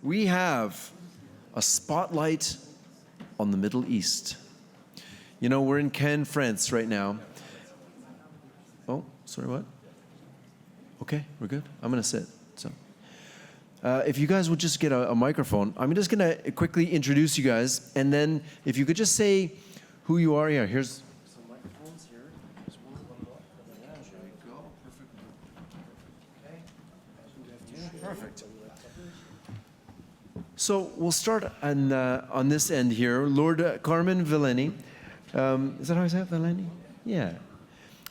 we have a spotlight on the Middle East. You know, we're in Cannes, France right now. Oh, sorry, what? Okay, we're good. I'm going to sit. So, if you guys would just get a microphone, I'm just going to quickly introduce you guys, and then if you could just say who you are. Yeah, here's some microphones here. There's one. Yeah, there we go. Perfect. Okay. Yeah, perfect. So we'll start on this end here. Lord Carmen Villani. Is that how I say it, Villani? Yeah.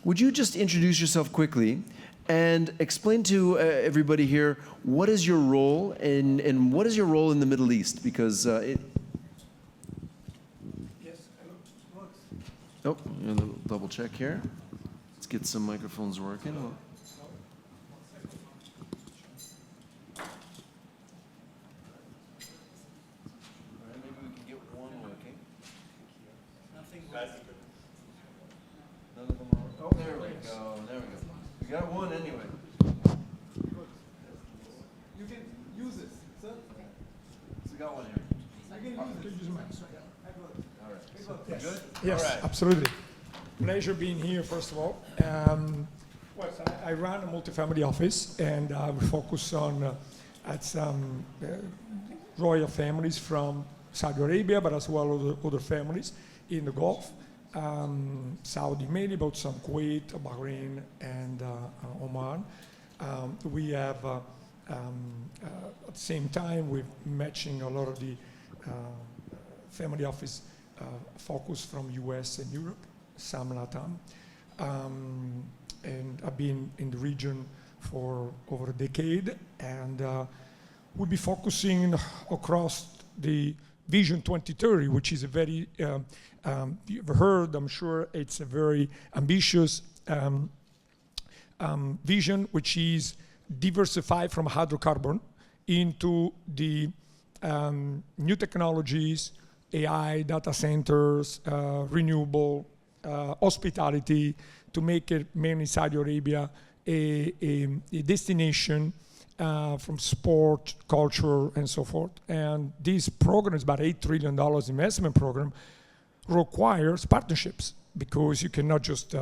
Would you just introduce yourself quickly and explain to everybody here what is your role and what is your role in the Middle East? Because it. Yes. Oh, a little double check here. Let's get some microphones working. Oh, there we go. There we go. We got one anyway. You can use this, sir. So we got one here. You can use mine. All right. Yes, good? yes, all right. Absolutely. Pleasure being here, first of all. Well, I run a multifamily office, and we focus on at some royal families from Saudi Arabia, but as well as other families in the Gulf. Saudi mainly, but some Kuwait, Bahrain, and Oman. We have, at the same time, we're matching a lot of the family office focus from US and Europe, some LATAM. And I've been in the region for over a decade, and we'll be focusing across the Vision 2030, which is a very, you've heard, I'm sure, it's a very ambitious vision, which is diversified from hydrocarbon into the new technologies, AI, data centers, renewable, hospitality, to make it mainly Saudi Arabia a destination from sport, culture, and so forth. And this program is about $8 trillion investment program, requires partnerships, because you cannot just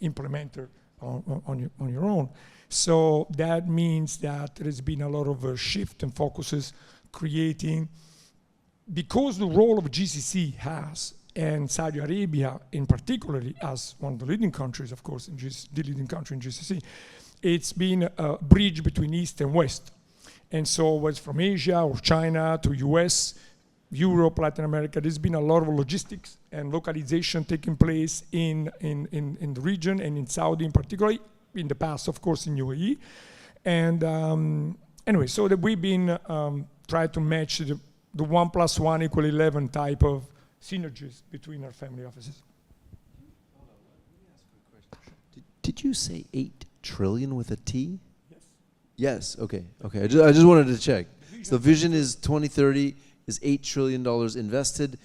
implement it on your own. So that means that there has been a lot of shift and focuses creating, because the role of GCC has, and Saudi Arabia in particular as one of the leading countries, of course, the leading country in GCC, it's been a bridge between East and West. And so whether from Asia or China to US, Europe, Latin America, there's been a lot of logistics and localization taking place in the region, and in Saudi in particular, in the past, of course, in UAE. And anyway, so that we've been trying to match the 1 + 1 = 11 type of synergies between our family offices. Hold on, let me ask you a question. Did you say 8 trillion with a T? Yes. Yes, okay. I just wanted to check. So the vision is 2030 is $8 trillion invested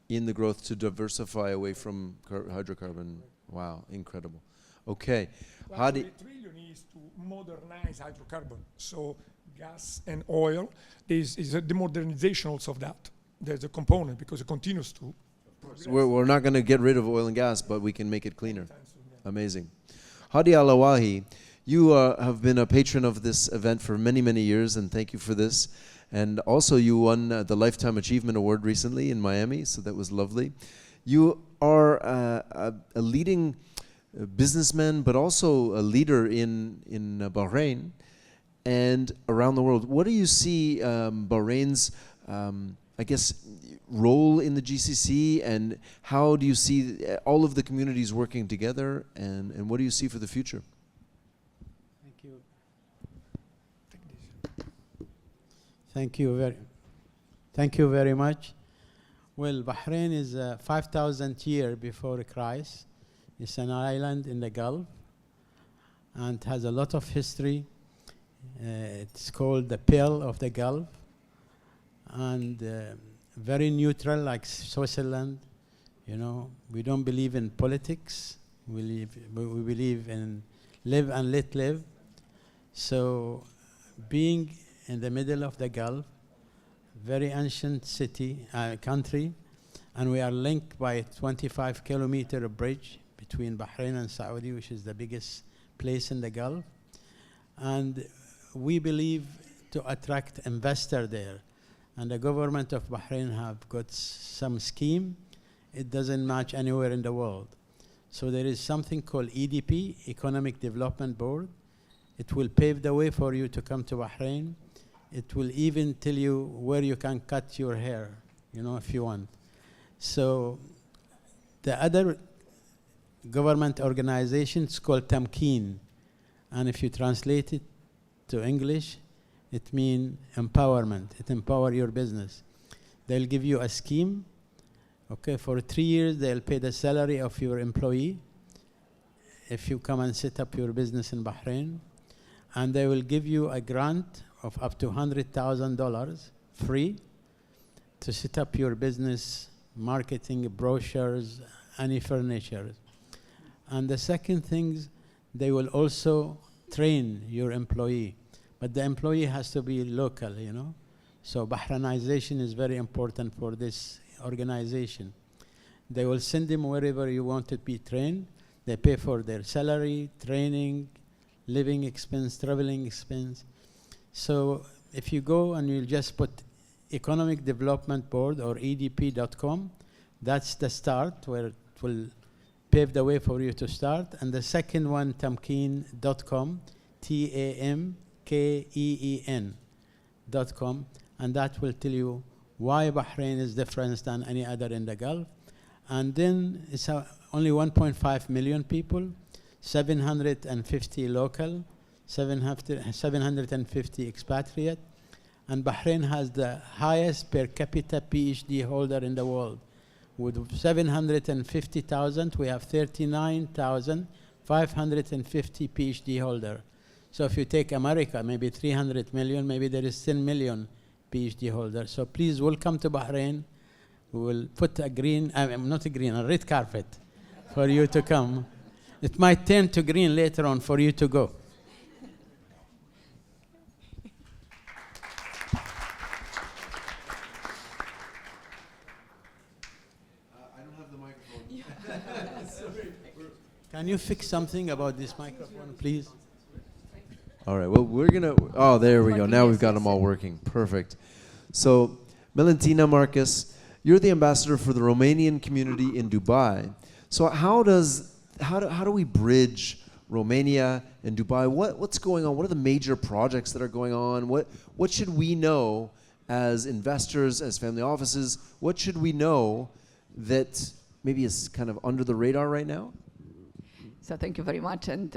in the growth to diversify away from hydrocarbon. Wow, incredible. Okay. Well, How do the trillion is to modernize hydrocarbon. So gas and oil is the modernization also of that. There's a component, because it continues to. So we're not going to get rid of oil and gas, but we can make it cleaner. Amazing. Hadi Alawahi, you have been a patron of this event for many, many years, and thank you for this. And also you won the Lifetime Achievement Award recently in Miami, so that was lovely. You are a leading businessman, but also a leader in Bahrain and around the world. What do you see Bahrain's, I guess, role in the GCC, and how do you see all of the communities working together, and what do you see for the future? Thank you very much. Well, Bahrain is 5,000 years before Christ. It's an island in the Gulf and has a lot of history. It's called the Pearl of the Gulf, and very neutral, like Switzerland. You know, we don't believe in politics. We believe in live and let live. So being in the middle of the Gulf, very ancient country, and we are linked by a 25-kilometer bridge between Bahrain and Saudi, which is the biggest place in the Gulf. And we believe to attract investor there. And the government of Bahrain have got some scheme. It doesn't match anywhere in the world. So there is something called EDP, Economic Development Board. It will pave the way for you to come to Bahrain. It will even tell you where you can cut your hair, you know, if you want. So the other government organization is called Tamkeen. And if you translate it to English, it means empowerment. It empowers your business. They'll give you a scheme. Okay, for 3 years, they'll pay the salary of your employee if you come and set up your business in Bahrain. And they will give you a grant of up to $100,000 free to set up your business, marketing, brochures, any furniture. And the second thing, they will also train your employee. But the employee has to be local, you know. So Bahrainization is very important for this organization. They will send them wherever you want to be trained. They pay for their salary, training, living expense, traveling expense. So if you go and you just put Economic Development Board or EDP.com, that's the start where it will pave the way for you to start. And the second one, Tamkeen.com, TAMKEEN.com, and that will tell you why Bahrain is different than any other in the Gulf. And then it's only 1.5 million people, 750 local, 750 expatriate, and Bahrain has the highest per capita PhD holder in the world. With 750,000, we have 39,550 PhD holder. So if you take America, maybe 300 million, maybe there is 10 million PhD holders. So please welcome to Bahrain. We will put a red carpet for you to come. It might turn to green later on for you to go. I don't have the microphone. Sorry. Can you fix something about this microphone, please? All right, well, we're going to... Oh, there we go. Now we've got them all working. Perfect. So, Melentina Marcus, you're the ambassador for the Romanian community in Dubai. So how do we bridge Romania and Dubai? What's going on? What are the major projects that are going on? What should we know as investors, as family offices? What should we know that maybe is kind of under the radar right now? So thank you very much, and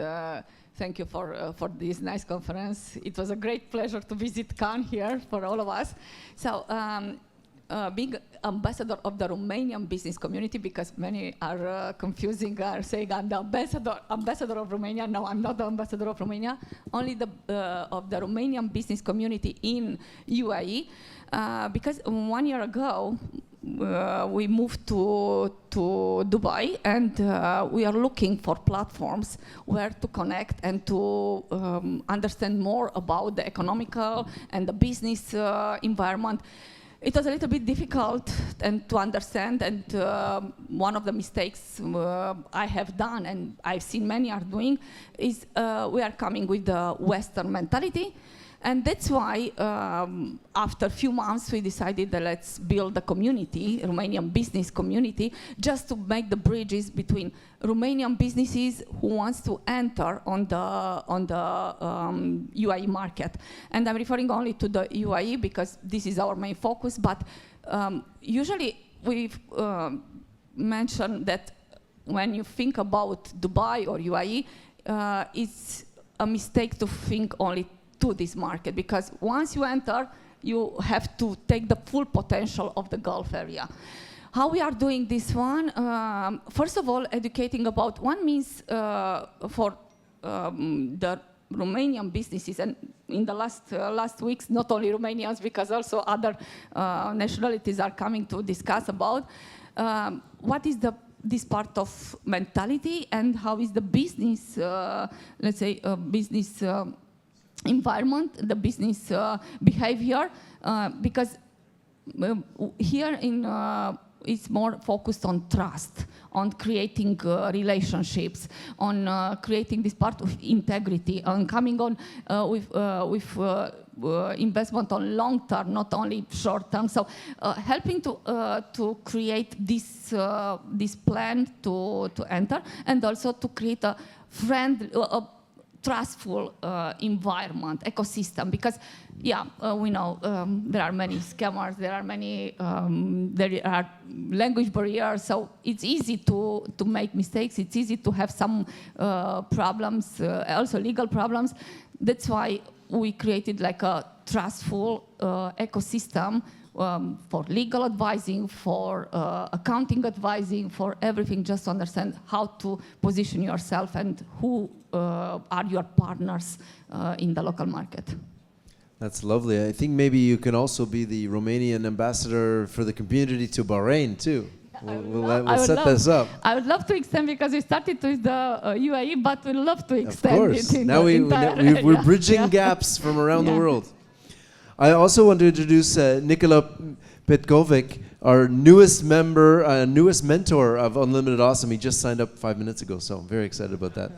thank you for this nice conference. It was a great pleasure to visit Cannes here for all of us. So being ambassador of the Romanian business community, because many are confusing, are saying I'm the ambassador of Romania. No, I'm not the ambassador of Romania, only of the Romanian business community in UAE, because 1 year ago, we moved to Dubai, and we are looking for platforms where to connect and to understand more about the economical and the business environment. It was a little bit difficult and to understand, and one of the mistakes I have done, and I've seen many are doing, is we are coming with the Western mentality. And that's why, after a few months, we decided that let's build a community, Romanian business community, just to make the bridges between Romanian businesses who wants to enter on the UAE market. And I'm referring only to the UAE because this is our main focus. But usually we've mentioned that when you think about Dubai or UAE, it's a mistake to think only to this market, because once you enter, you have to take the full potential of the Gulf area. How we are doing this one? First of all, educating about one means for the Romanian businesses, and in the last weeks, not only Romanians, because also other nationalities are coming to discuss about what is this part of mentality and how is the business, let's say, business environment, the business behavior, because here in it's more focused on trust, on creating relationships, on creating this part of integrity, on coming on with investment on long term, not only short term. So helping to create this this plan to enter, and also to create a friendly, trustful environment, ecosystem, because we know there are many scammers, there are many, there are language barriers, so it's easy to make mistakes, it's easy to have some problems, also legal problems. That's why we created like a trustful ecosystem for legal advising, for accounting advising, for everything, just to understand how to position yourself and who are your partners in the local market. That's lovely. I think maybe you can also be the Romanian ambassador for the community to Bahrain too. We'll set this up. I would love to extend, because we started with the UAE, but we'd love to extend it in now the entire we're area. bridging gaps from around the world. I also want to introduce Nikola Petkovic, our newest member, newest mentor of Unlimited Awesome. He just signed up 5 minutes ago, so I'm very excited about that.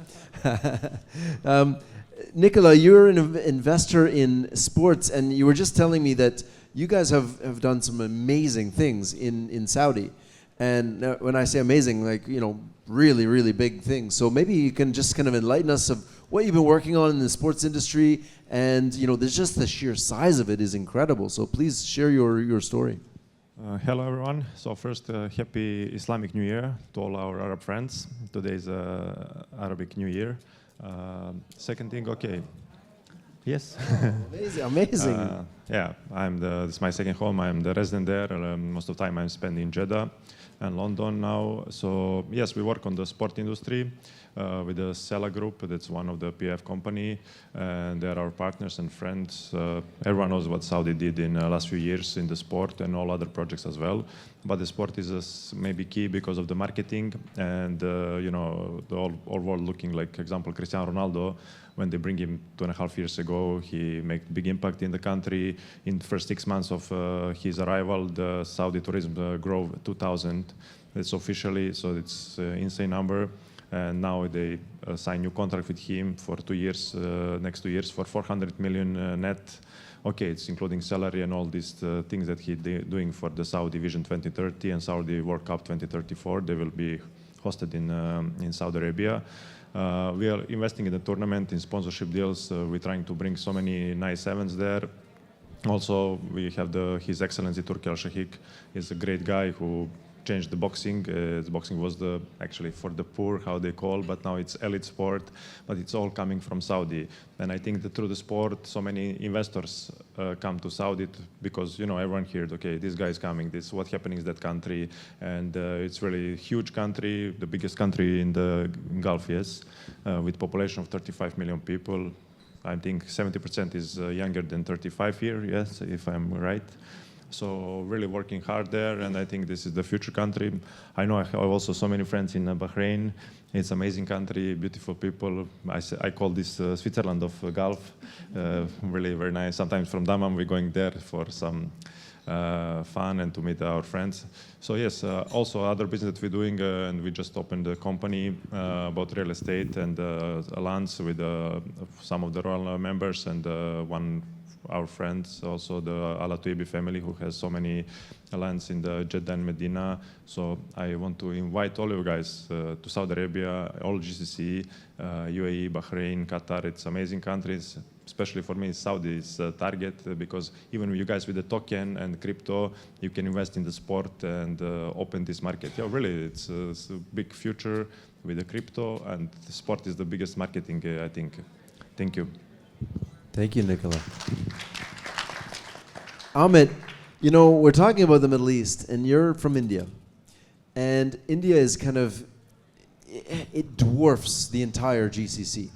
Nikola, you're an investor in sports, and you were just telling me that you guys have done some amazing things in Saudi. And when I say amazing, like, you know, really, really big things. So maybe you can just kind of enlighten us of what you've been working on in the sports industry. And, you know, there's just the sheer size of it is incredible. So please share your story. Hello, everyone. So first, happy Islamic New Year to all our Arab friends. Today is Arabic New Year. Second thing, okay. Yes. Amazing, amazing. Yeah, this is my second home. I'm the resident there. Most of the time I'm spending in Jeddah and London now. So yes, we work on the sport industry with the Sela Group. That's one of the PF company, and they're our partners and friends. Everyone knows what Saudi did in the last few years in the sport and all other projects as well. But the sport is maybe key because of the marketing and you know, the all world looking like, example, Cristiano Ronaldo. When they bring him 2.5 years ago, he made big impact in the country. In the first 6 months of his arrival, the Saudi tourism grew 2,000. It's officially, so it's an insane number. And now they sign new contract with him for 2 years, next 2 years, for 400 million net. Okay, it's including salary and all these things that he's doing for the Saudi Vision 2030 and Saudi World Cup 2034. They will be hosted in Saudi Arabia. We are investing in the tournament, in sponsorship deals. We're trying to bring so many nice events there. Also, we have His Excellency Turki Al-Sheikh. He's a great guy who changed the boxing. The boxing was actually for the poor, how they call, but now it's elite sport. But it's all coming from Saudi. And I think that through the sport, so many investors come to Saudi because, you know, everyone heard, okay, this guy is coming. This what happening in that country, and it's really a huge country, the biggest country in the Gulf, yes, with population of 35 million people. I think 70% is younger than 35 here, yes, if I'm right. So really working hard there, and I think this is the future country. I know I have also so many friends in Bahrain. It's an amazing country, beautiful people. I call this Switzerland of Gulf. Really very nice. Sometimes from Dammam we're going there for some fun and to meet our friends. So yes, also other business that we're doing, and we just opened a company about real estate and alliance with some of the royal members and our friends, also the Al Tuibi family, who has so many lands in the Jeddah and Medina. So I want to invite all you guys to Saudi Arabia, all GCC, UAE, Bahrain, Qatar. It's amazing countries. Especially for me, Saudi is a target because even you guys with the token and crypto, you can invest in the sport and open this market. Yeah, really, it's a big future with the crypto, and the sport is the biggest marketing, I think. Thank you. Thank you, Nikola. Amit, you know, we're talking about the Middle East, and you're from India. And India is kind of, it dwarfs the entire GCC.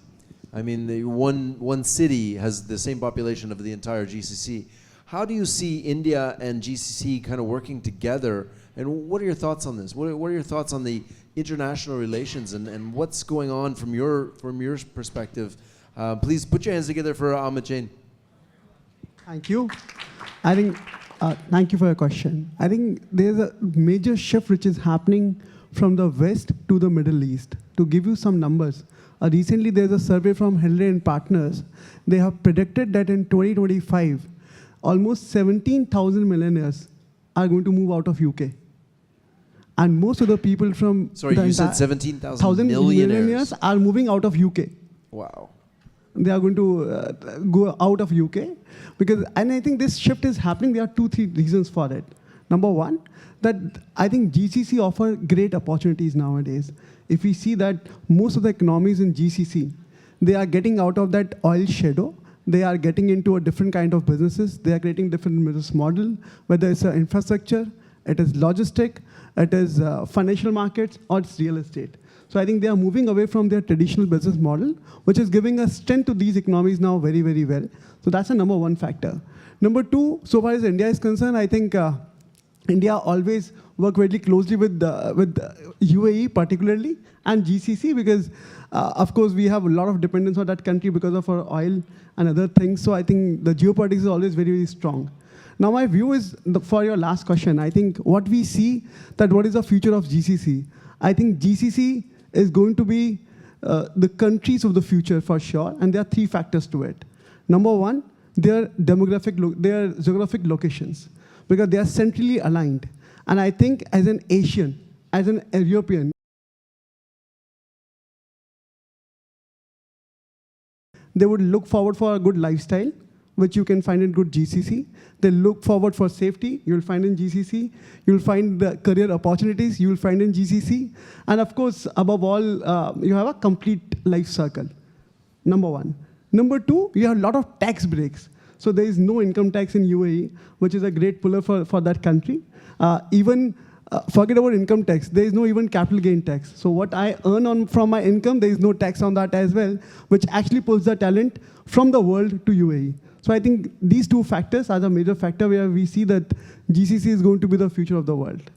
I mean, the one city has the same population of the entire GCC. How do you see India and GCC kind of working together? And what are your thoughts on this? What are your thoughts on the international relations and what's going on from your perspective? Please put your hands together for Amit Jain. Thank you. I think Thank you for your question. I think there's a major shift which is happening from the West to the Middle East. To give you some numbers, recently there's a survey from Henry and Partners. They have predicted that in 2025, almost 17,000 millionaires are going to move out of UK. And most of the people from Sorry, the you said entire 17,000 millionaires millionaires. are moving out of UK. Wow. They are going to go out of UK because, and I think this shift is happening. There are 2-3 reasons for it. Number one, that I think GCC offer great opportunities nowadays. If we see that most of the economies in GCC, they are getting out of that oil shadow. They are getting into a different kind of businesses. They are creating different business model, whether it's infrastructure, it is logistic, it is financial markets, or it's real estate. So I think they are moving away from their traditional business model, which is giving a strength to these economies now very, very well. So that's a number one factor. Number two, so far as India is concerned, I think India always work very closely with UAE particularly and GCC because, of course, we have a lot of dependence on that country because of our oil and other things. So I think the geopolitics is always very, very strong. Now my view is, for your last question, I think what we see that what is the future of GCC? I think GCC is going to be the countries of the future for sure, and there are 3 factors to it. Number one, their geographic locations, because they are centrally aligned. And I think as an Asian, as an European, they would look forward for a good lifestyle, which you can find in good GCC. They look forward for safety, you'll find in GCC. You'll find the career opportunities, you'll find in GCC. And of course, above all, you have a complete life circle, number one. Number two, you have a lot of tax breaks. So there is no income tax in UAE, which is a great puller for that country. Forget about income tax. There is no even capital gain tax. So what I earn from my income, there is no tax on that as well, which actually pulls the talent from the world to UAE. So I think these 2 factors are the major factor where we see that GCC is going to be the future of the world.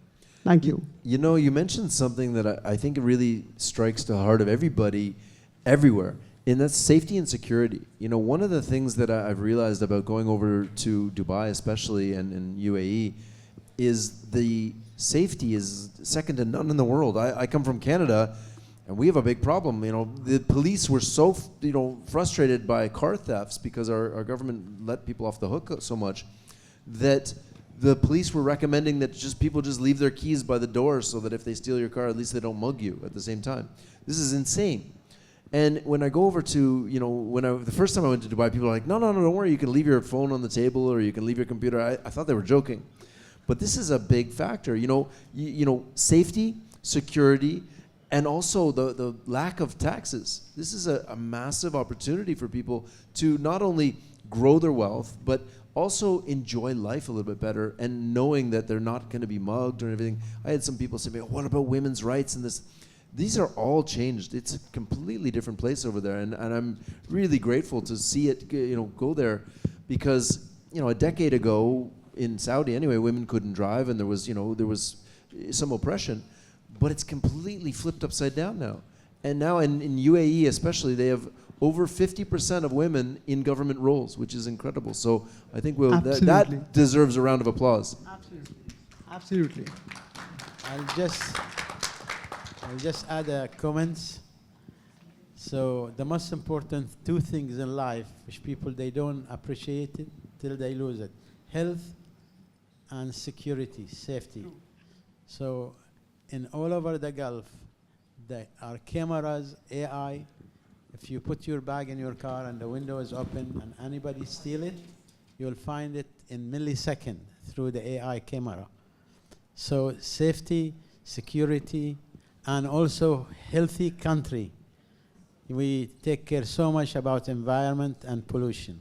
Thank you. You know, you mentioned something that I think really strikes the heart of everybody, everywhere, and that's safety and security. You know, one of the things that I've realized about going over to Dubai, especially, and UAE, is the safety is second to none in the world. I come from Canada, and we have a big problem. You know, the police were so frustrated by car thefts because our government let people off the hook so much that the police were recommending that people just leave their keys by the door so that if they steal your car, at least they don't mug you at the same time. This is insane. And when I go over to, the first time I went to Dubai, people are like, no, don't worry, you can leave your phone on the table or you can leave your computer. I thought they were joking. But this is a big factor. Safety, security, and also the lack of taxes. This is a massive opportunity for people to not only grow their wealth, but also enjoy life a little bit better and knowing that they're not going to be mugged or everything. I had some people say, what about women's rights and this? These are all changed. It's a completely different place over there. And I'm really grateful to see it go there because, a decade ago in Saudi anyway, women couldn't drive and there was some oppression. But it's completely flipped upside down now. And now in UAE especially, they have over 50% of women in government roles, which is incredible. So I think that deserves a round of applause. Absolutely. I'll just add a comment. So the most important 2 things in life, which people, they don't appreciate it till they lose it. Health and security, safety. So in all over the Gulf, there are cameras, AI. If you put your bag in your car and the window is open and anybody steal it, you'll find it in millisecond through the AI camera. So safety, security, and also healthy country. We take care so much about environment and pollution.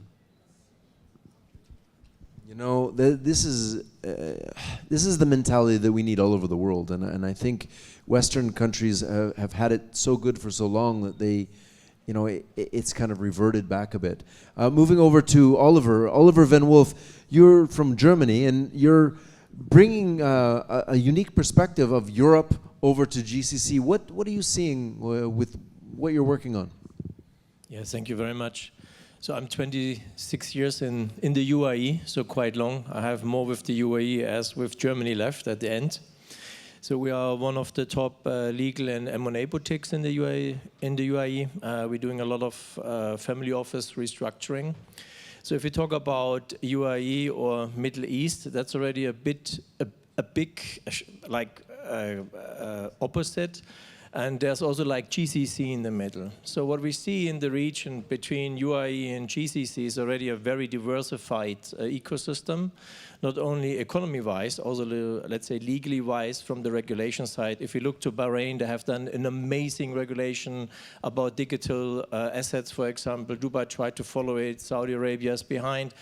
This is the mentality that we need all over the world, and I think Western countries have had it so good for so long that they, it's kind of reverted back a bit. Moving over to Oliver Van Wolf, you're from Germany, and you're bringing a unique perspective of Europe over to GCC. What are you seeing with what you're working on? Yeah, thank you very much. So I'm 26 years in the UAE, so quite long. I have more with the UAE as with Germany left at the end. So we are one of the top legal and M&A boutiques in the UAE. We're doing a lot of family office restructuring. So if you talk about UAE or Middle East, that's already a big opposite. And there's also like GCC in the middle. So what we see in the region between UAE and GCC is already a very diversified ecosystem, not only economy-wise, also, let's say, legally-wise from the regulation side. If you look to Bahrain, they have done an amazing regulation about digital assets, for example. Dubai tried to follow it. Saudi Arabia is behind.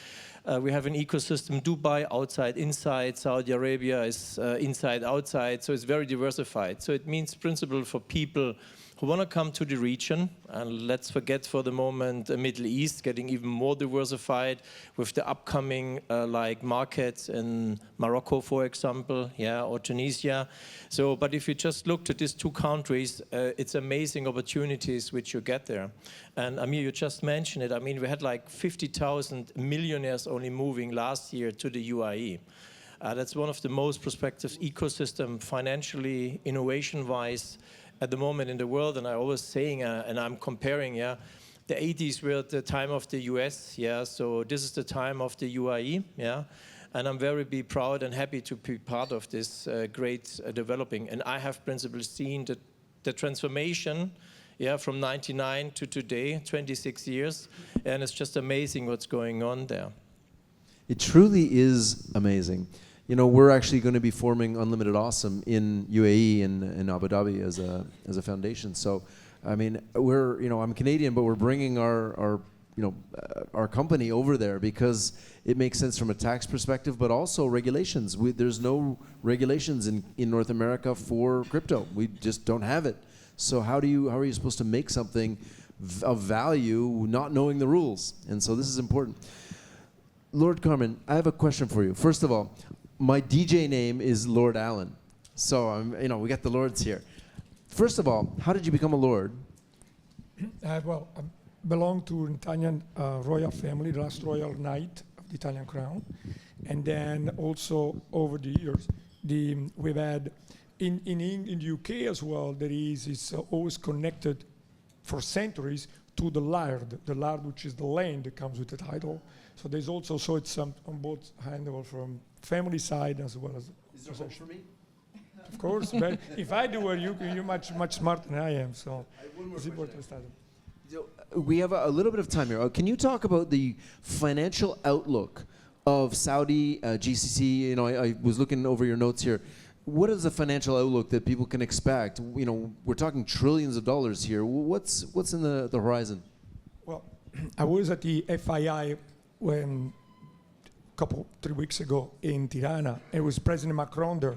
We have an ecosystem, Dubai outside, inside, Saudi Arabia is inside, outside, so it's very diversified. So it means principle for people who want to come to the region, and let's forget for the moment the Middle East getting even more diversified with the upcoming like markets in Morocco, for example, yeah, or Tunisia. So, but if you just look at these two countries, it's amazing opportunities which you get there. And Amir, you just mentioned it. I mean, we had like 50,000 millionaires only moving last year to the UAE. That's one of the most prospective ecosystem financially, innovation-wise, at the moment in the world. And I always saying, and I'm comparing, yeah, the 80s were the time of the US, yeah, so this is the time of the UAE, yeah, and I'm very proud and happy to be part of this great developing. And I have principally seen the transformation, yeah, from 99 to today, 26 years, and it's just amazing what's going on there. It truly is amazing. You know, we're actually going to be forming Unlimited Awesome in UAE in Abu Dhabi as a foundation. So, I mean, I'm Canadian, but we're bringing our company over there because it makes sense from a tax perspective, but also regulations. There's no regulations in North America for crypto. We just don't have it. So how are you supposed to make something of value not knowing the rules? And so this is important. Lord Carmen, I have a question for you. First of all, my DJ name is Lord Allen. So, we got the lords here. First of all, how did you become a lord? Well, I belong to an Italian royal family, the last royal knight of the Italian crown. And then also over the years, we've had, in the UK as well, it's always connected for centuries to the laird which is the land that comes with the title. So there's also, it's on both handled from family side as well as. Is there hope for me? Of course, but if I do it, you're much smarter than I am. So it's important to start. We have a little bit of time here. Can you talk about the financial outlook of Saudi GCC? You know, I was looking over your notes here. What is the financial outlook that people can expect? You know, we're talking trillions of dollars here. What's in the horizon? Well, I was at the FII when 3 weeks ago in Tirana. It was President Macron there.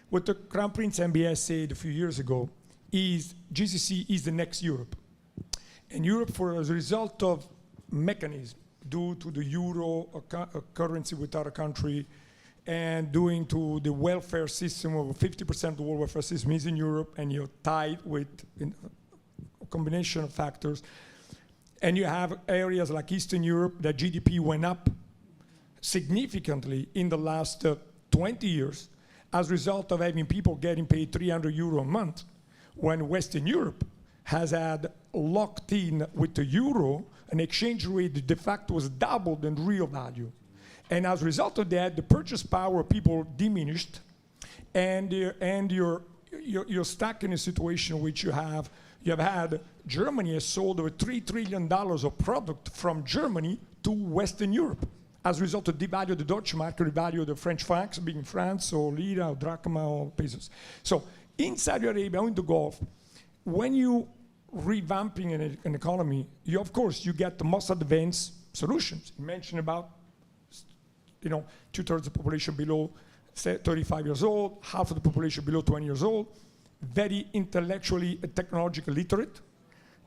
What the Crown Prince MBS said a few years ago is GCC is the next Europe. And Europe, as a result of mechanism due to the euro, a currency without a country, and due to the welfare system of 50% of the world welfare system is in Europe, and you're tied with a combination of factors. And you have areas like Eastern Europe that GDP went up significantly in the last 20 years as a result of having people getting paid €300 a month, when Western Europe has had locked in with the euro an exchange rate that de facto was doubled in real value. And as a result of that, the purchase power of people diminished, and you're stuck in a situation in which you have had Germany has sold over $3 trillion of product from Germany to Western Europe as a result of devalue the Deutsche Mark, revalue the French francs, being in France, or lira, or drachma, or pesos. So in Saudi Arabia, in the Gulf, when you revamping an economy, you get the most advanced solutions. You mentioned about, 2/3 of the population below 35 years old, half of the population below 20 years old, very intellectually and technologically literate,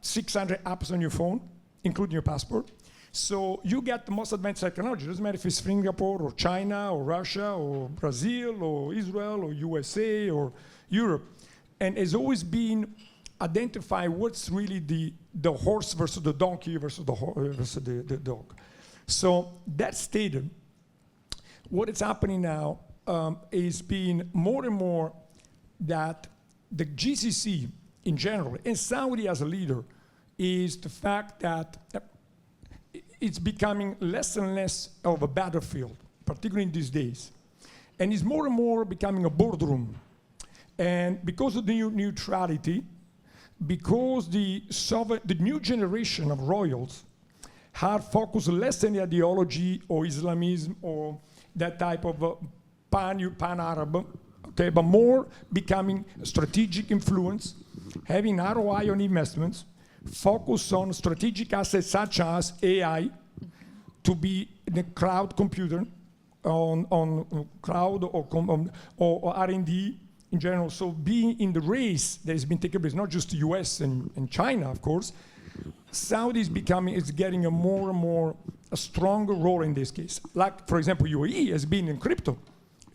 600 apps on your phone, including your passport. So you get the most advanced technology. It doesn't matter if it's Singapore or China or Russia or Brazil or Israel or USA or Europe. And it's always been identify what's really the the horse versus the donkey versus the dog. So that stated, what is happening now is being more and more that the GCC in general, and Saudi as a leader, is the fact that it's becoming less and less of a battlefield, particularly in these days. And it's more and more becoming a boardroom. And because of the neutrality, because the new generation of royals have focused less on the ideology or Islamism or that type of pan-Arab, okay, but more becoming strategic influence, having ROI on investments, focus on strategic assets such as AI, to be in the cloud computer, on cloud or R&D in general. So being in the race that has been taking place, not just the US and China, of course, Saudi is getting a more and more a stronger role in this case. Like, for example, UAE has been in crypto,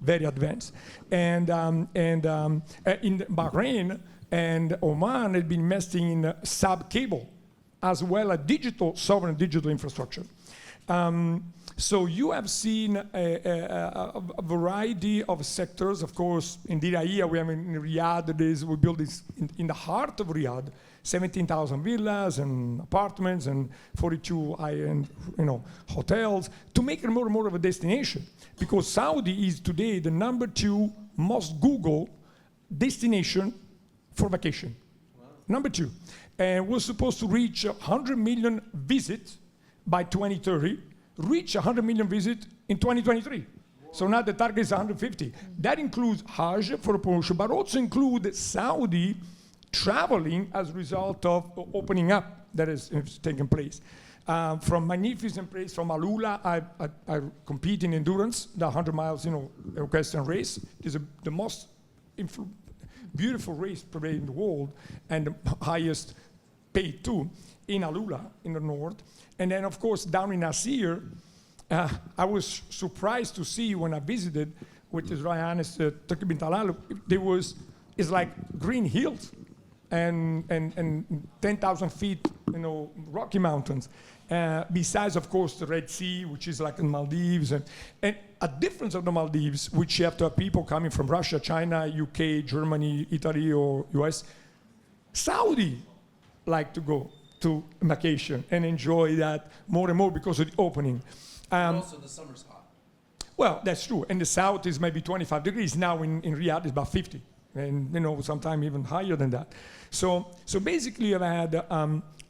very advanced. And in Bahrain and Oman had been investing in sub-cable, as well as sovereign digital infrastructure. So you have seen a variety of sectors. Of course, in Diriyah, we have in Riyadh, we build this in the heart of Riyadh, 17,000 villas and apartments and 42 high-end, hotels, to make it more and more of a destination. Because Saudi is today the #2 most Googled destination for vacation. Wow. #2. And we're supposed to reach 100 million visits by 2030, reach 100 million visits in 2023. Whoa. So now the target is 150. That includes Hajj for a promotion, but also include Saudi traveling as a result of opening up that is taking place. From magnificent place, from Alula, I compete in endurance, the 100 miles, equestrian race. It's the most beautiful race probably in the world, and the highest paid too, in Alula, in the north. And then, of course, down in Nasir, I was surprised to see when I visited with His Royal Highness Turki bin Talal, it's like green hills and 10,000 feet, Rocky Mountains. Besides, of course, the Red Sea, which is like in Maldives. And a difference of the Maldives, which you have to have people coming from Russia, China, UK, Germany, Italy, or US. Saudi like to go to vacation and enjoy that more and more because of the opening. Also, the summer's hot. Well, that's true. And the south is maybe 25 degrees. Now in Riyadh, it's about 50. And, sometimes even higher than that. So basically, I've had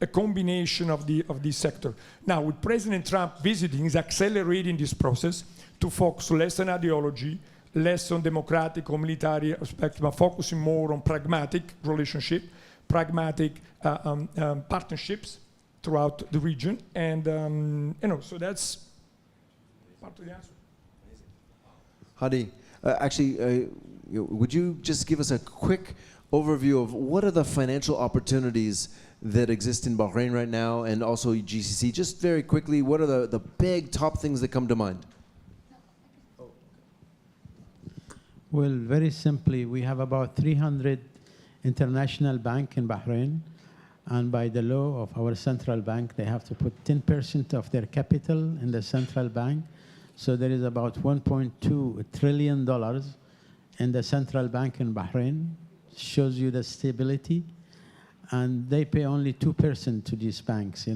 a combination of this sector. Now, with President Trump visiting, is accelerating this process to focus less on ideology, less on democratic or military aspect, but focusing more on pragmatic relationship, pragmatic partnerships throughout the region. And, so that's part of the answer. Hadi, actually, would you just give us a quick overview of what are the financial opportunities that exist in Bahrain right now and also GCC? Just very quickly, what are the big top things that come to mind? Well, very simply, we have about 300 international banks in Bahrain. And by the law of our central bank, they have to put 10% of their capital in the central bank. So there is about $1.2 trillion in the central bank in Bahrain. Shows you the stability. And they pay only 2% to these banks,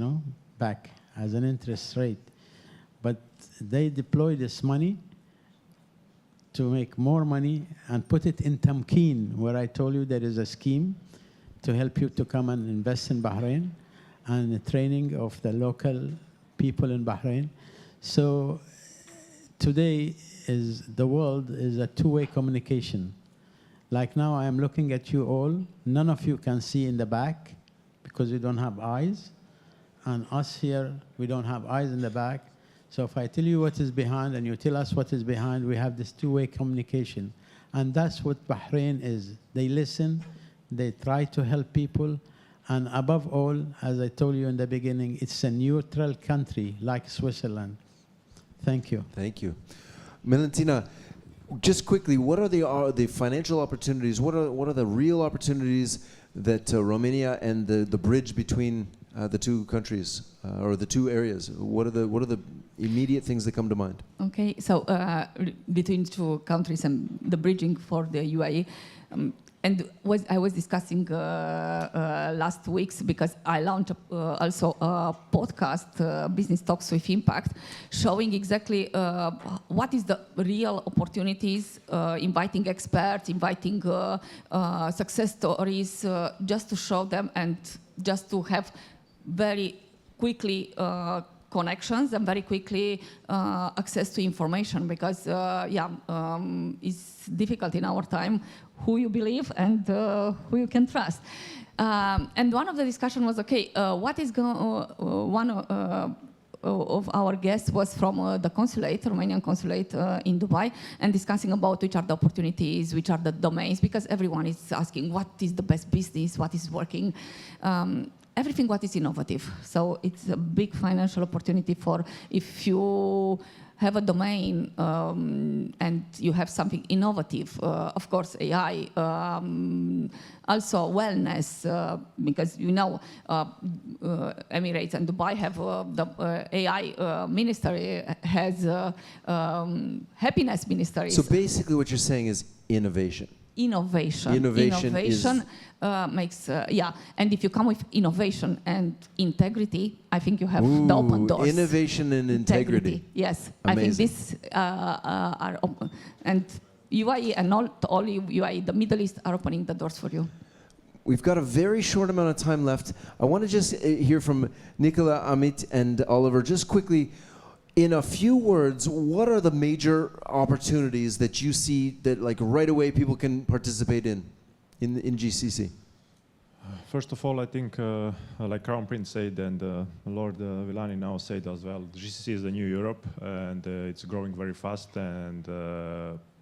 back as an interest rate. But they deploy this money to make more money and put it in Tamkeen, where I told you there is a scheme to help you to come and invest in Bahrain and the training of the local people in Bahrain. So today the world is a two-way communication. Like now I am looking at you all. None of you can see in the back because you don't have eyes. And us here, we don't have eyes in the back. So if I tell you what is behind and you tell us what is behind, we have this two-way communication. And that's what Bahrain is. They listen, they try to help people. And above all, as I told you in the beginning, it's a neutral country like Switzerland. Thank you. Thank you. Melentina, just quickly, what are the financial opportunities? What are the real opportunities that Romania and the bridge between the two countries or the two areas? What are the immediate things that come to mind? Okay, so between two countries and the bridging for the UAE, and I was discussing last weeks because I launched also a podcast, Business Talks with Impact, showing exactly what is the real opportunities, inviting experts, inviting success stories, just to show them and just to have very quickly connections and very quickly access to information, because it's difficult in our time who you believe and who you can trust. And one of the discussion was, okay, what is one of our guests was from the consulate, Romanian consulate in Dubai, and discussing about which are the opportunities, which are the domains, because everyone is asking what is the best business, what is working. Everything what is innovative. So it's a big financial opportunity for if you have a domain and you have something innovative. Of course, AI, also wellness, because you know Emirates and Dubai have the AI ministry has happiness ministry. So basically what you're saying is innovation. Innovation makes and if you come with innovation and integrity, I think you have the open doors. Innovation and integrity. Yes. Amazing. I think this are open, and UAE, and not only UAE, the Middle East are opening the doors for you. We've got a very short amount of time left. I want to just hear from Nicola, Amit, and Oliver just quickly. In a few words, what are the major opportunities that you see that, like, right away people can participate in GCC? First of all, I think, like Crown Prince said, and Lord Villani now said as well, GCC is the new Europe, and it's growing very fast, and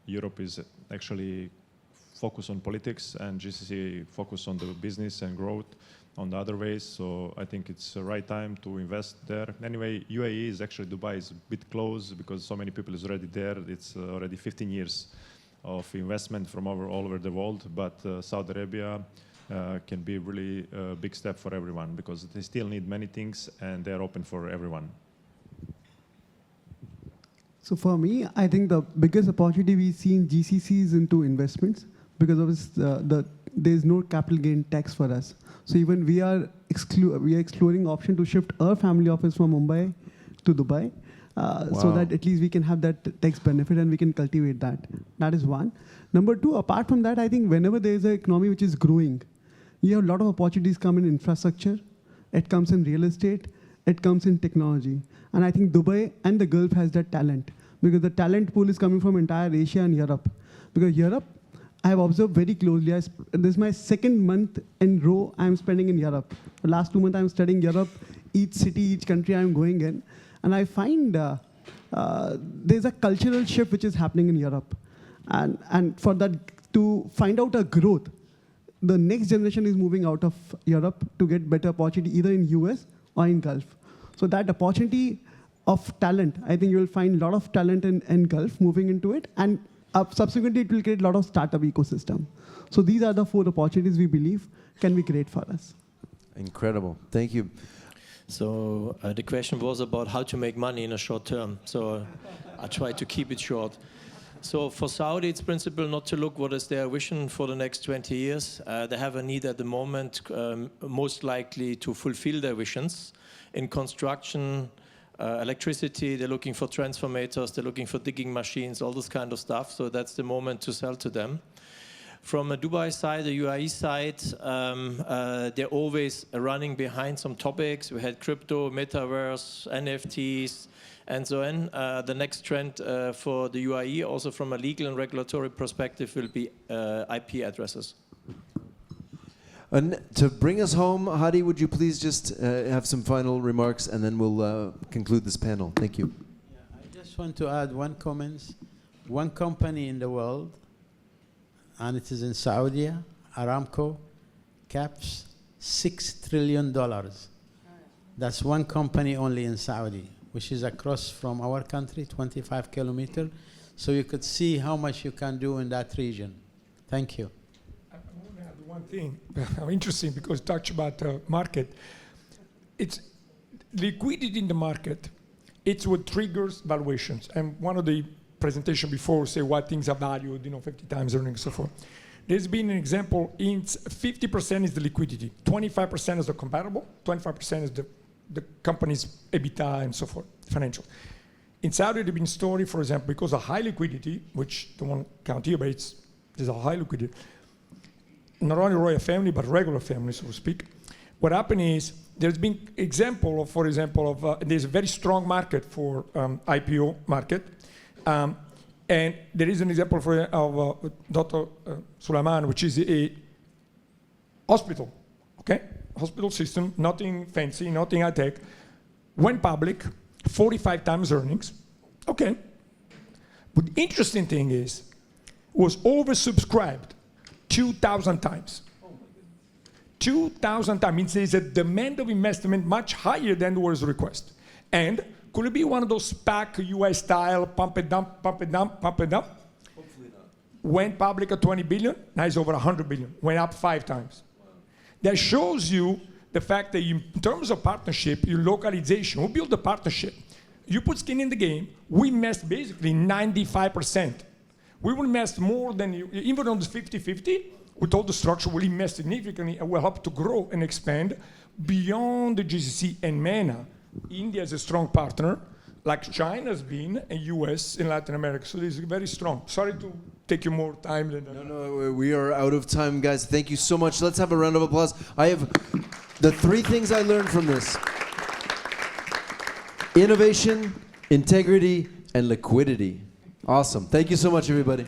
Europe is actually focused on politics, and GCC focused on the business and growth on the other ways. So I think it's the right time to invest there. Anyway, UAE is actually, Dubai is a bit close because so many people is already there. It's already 15 years of investment from all over the world, but Saudi Arabia can be really a big step for everyone because they still need many things and they're open for everyone. So for me, I think the biggest opportunity we see in GCC is into investments, because of there's no capital gain tax for us. So even we are exploring option to shift our family office from Mumbai to Dubai, so that at least we can have that tax benefit and we can cultivate that. That is one. Number two, apart from that, I think whenever there is an economy which is growing, you have a lot of opportunities come in infrastructure, it comes in real estate, it comes in technology. And I think Dubai and the Gulf has that talent, because the talent pool is coming from entire Asia and Europe. Because Europe, I have observed very closely. This is my second month in row I'm spending in Europe. The last 2 months I'm studying Europe, each city, each country I'm going in. And I find there's a cultural shift which is happening in Europe. And for that, to find out a growth, the next generation is moving out of Europe to get better opportunity either in US or in Gulf. So that opportunity of talent, I think you will find a lot of talent in Gulf moving into it. And subsequently, it will create a lot of startup ecosystem. So these are the 4 opportunities we believe can be great for us. Incredible. Thank you. So the question was about how to make money in a short term. So I try to keep it short. So for Saudi, it's principle not to look what is their vision for the next 20 years. They have a need at the moment, most likely to fulfill their visions. In construction, electricity, they're looking for transformators, they're looking for digging machines, all this kind of stuff. So that's the moment to sell to them. From a Dubai side, the UAE side, they're always running behind some topics. We had crypto, metaverse, NFTs, and so on. The next trend for the UAE, also from a legal and regulatory perspective, will be IP addresses. And to bring us home, Hadi, would you please just have some final remarks, and then we'll conclude this panel. Thank you. Yeah, I just want to add one comment. One company in the world, and it is in Saudi, Aramco, caps $6 trillion. That's one company only in Saudi, which is across from our country, 25 kilometers. So you could see how much you can do in that region. Thank you. One thing interesting, because touch about market. it's liquidity in the market. It's what triggers valuations. And one of the presentation before say why things are valued, 50 times earnings and so forth. There's been an example, 50% is the liquidity, 25% is the comparable, 25% is the company's EBITDA and so forth, financial. In Saudi, there's been story, for example, because of high liquidity, which don't want to count here, but there's a high liquidity, not only royal family, but regular family, so to speak. What happened is, there's been example of, for example, there's a very strong market for IPO market. And there is an example of Dr. Sulaiman, which is a hospital, okay? Hospital system, nothing fancy, nothing high tech. Went public, 45 times earnings, okay. But the interesting thing is, was oversubscribed 2,000 times. 2,000 times, means there's a demand of investment much higher than was request. And could it be one of those SPAC US style, pump it dump, pump it dump, pump it dump? Hopefully not. Went public at 20 billion, now it's over 100 billion, went up 5 times. Wow. That shows you the fact that in terms of partnership, your localization, we build a partnership. You put skin in the game, we invest basically 95%. We will invest more than you, even on the 50-50, with all the structure, we'll invest significantly and will help to grow and expand beyond the GCC and MENA. India is a strong partner, like China's been, and US in Latin America. So this is very strong. Sorry to take you more time than that. No, we are out of time, guys. Thank you so much. Let's have a round of applause. I have the 3 things I learned from this. Innovation, integrity, and liquidity. Awesome. Thank you so much, everybody.